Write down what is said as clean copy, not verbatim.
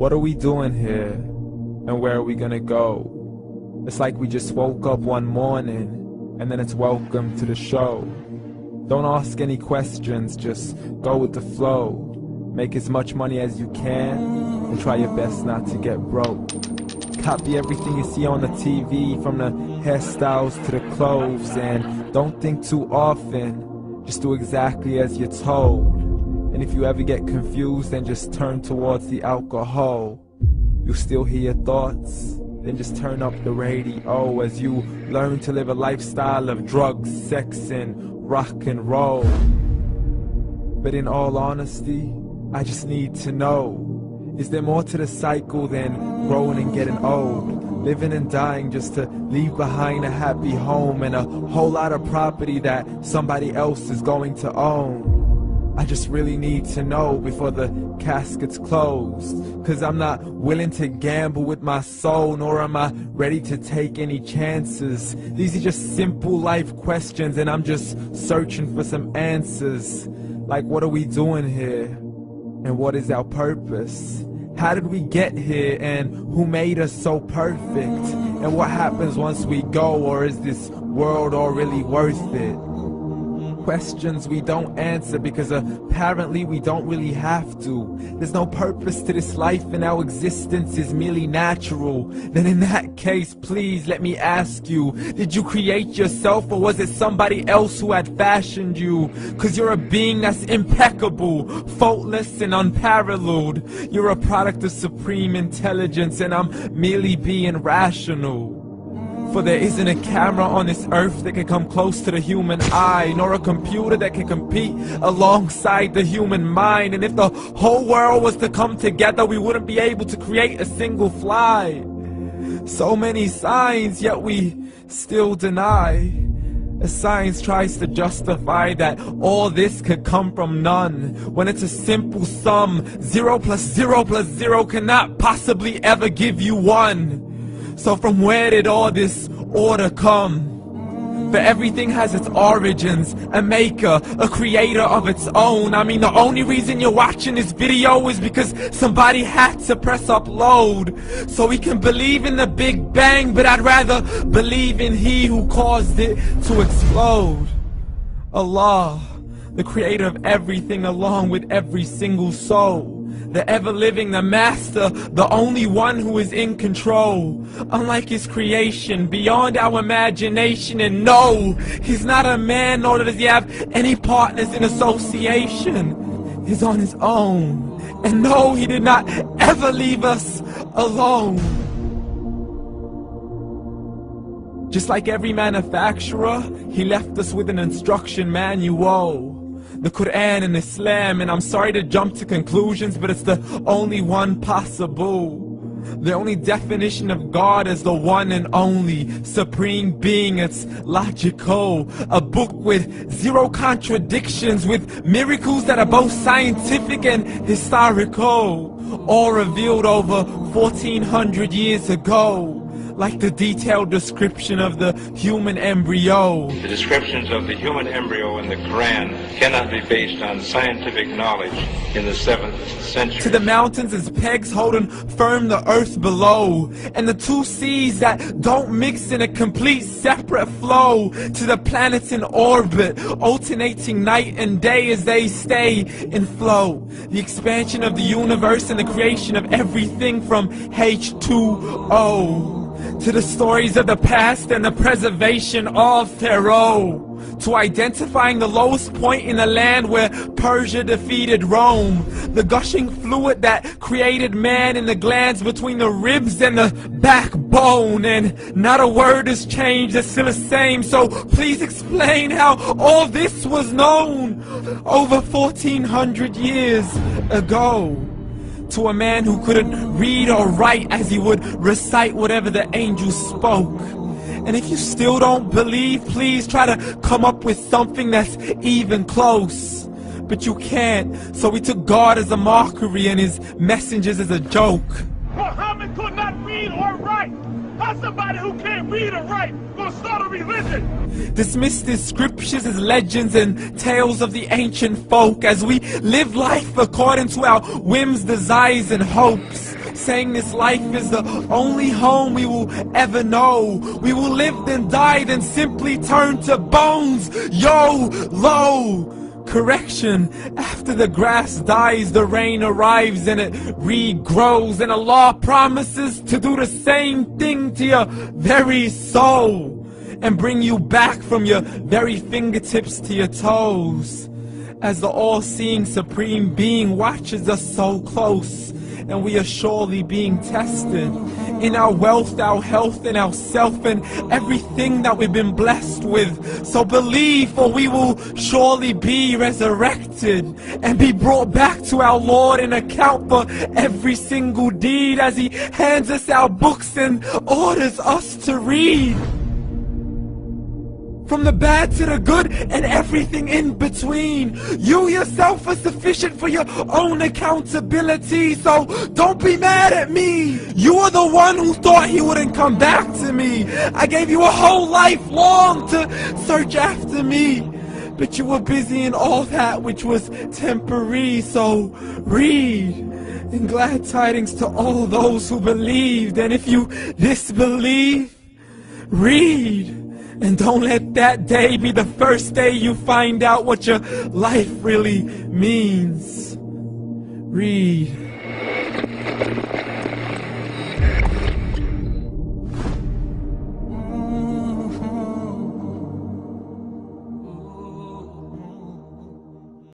What are we doing here? And where are we gonna go? It's like we just woke up one morning, and then it's welcome to the show. Don't ask any questions, just go with the flow. Make as much money as you can, and try your best not to get broke. Copy everything you see on the TV, from the hairstyles to the clothes, and don't think too often, just do exactly as you're told. And if you ever get confused, then just turn towards the alcohol. You'll still hear your thoughts, then just turn up the radio as you learn to live a lifestyle of drugs, sex, and rock and roll. But in all honesty, I just need to know, is there more to the cycle than growing and getting old? Living and dying just to leave behind a happy home and a whole lot of property that somebody else is going to own. I just really need to know before the casket's closed, 'cause I'm not willing to gamble with my soul, nor am I ready to take any chances. These are just simple life questions, and I'm just searching for some answers. Like, what are we doing here? And what is our purpose? How did we get here, and who made us so perfect? And what happens once we go, or is this world all really worth it? Questions we don't answer because apparently we don't really have to. There's no purpose to this life and our existence is merely natural. Then in that case, please let me ask you, did you create yourself, or was it somebody else who had fashioned you? 'Cause you're a being that's impeccable, faultless and unparalleled. You're a product of supreme intelligence, and I'm merely being rational. For there isn't a camera on this earth that can come close to the human eye, nor a computer that can compete alongside the human mind. And if the whole world was to come together, we wouldn't be able to create a single fly. So many signs, yet we still deny. As science tries to justify that all this could come from none, when it's a simple sum. 0 plus 0 plus 0 cannot possibly ever give you 1. So from where did all this order come? For everything has its origins, a maker, a creator of its own. I mean, the only reason you're watching this video is because somebody had to press upload, so we can believe in the Big Bang, but I'd rather believe in He who caused it to explode. Allah, the creator of everything, along with every single soul. The ever-living, the master, the only one who is in control. Unlike his creation, beyond our imagination. And no, he's not a man, nor does he have any partners in association. He's on his own. And no, he did not ever leave us alone. Just like every manufacturer, he left us with an instruction manual. The Quran and Islam, and I'm sorry to jump to conclusions, but it's the only one possible. The only definition of God is the one and only supreme being. It's logical, a book with 0 contradictions, with miracles that are both scientific and historical, all revealed over 1400 years ago. Like the detailed description of the human embryo. The descriptions of the human embryo in the Quran cannot be based on scientific knowledge in the 7th century. To the mountains as pegs holding firm the earth below, and the 2 seas that don't mix in a complete separate flow. To the planets in orbit, alternating night and day as they stay in flow. The expansion of the universe and the creation of everything from H2O. To the stories of the past and the preservation of Pharaoh. To identifying the lowest point in the land where Persia defeated Rome. The gushing fluid that created man in the glands between the ribs and the backbone. And not a word has changed, it's still the same. So please explain how all this was known over 1400 years ago. To a man who couldn't read or write, as he would recite whatever the angels spoke. And if you still don't believe, please try to come up with something that's even close. But you can't, so we took God as a mockery and his messengers as a joke. Muhammad could not read or write. How's somebody who can't read or write gonna start a religion? Dismiss the scriptures as legends and tales of the ancient folk, as we live life according to our whims, desires, and hopes. saying this life is the only home we will ever know. We will live then die, then simply turn to bones. YOLO! Correction, after the grass dies, the rain arrives and it regrows, and Allah promises to do the same thing to your very soul and bring you back from your very fingertips to your toes, as the all-seeing supreme being watches us so close, and we are surely being tested in our wealth, our health, and our self, and everything that we've been blessed with. So believe, for we will surely be resurrected and be brought back to our Lord and account for every single deed, as He hands us our books and orders us to read. From the bad to the good and everything in between. You yourself are sufficient for your own accountability, so don't be mad at me. You are the one who thought He wouldn't come back to me. I gave you a whole life long to search after me, but you were busy in all that which was temporary. So read, and glad tidings to all those who believed. And if you disbelieve, read. And don't let that day be the first day you find out what your life really means. Read.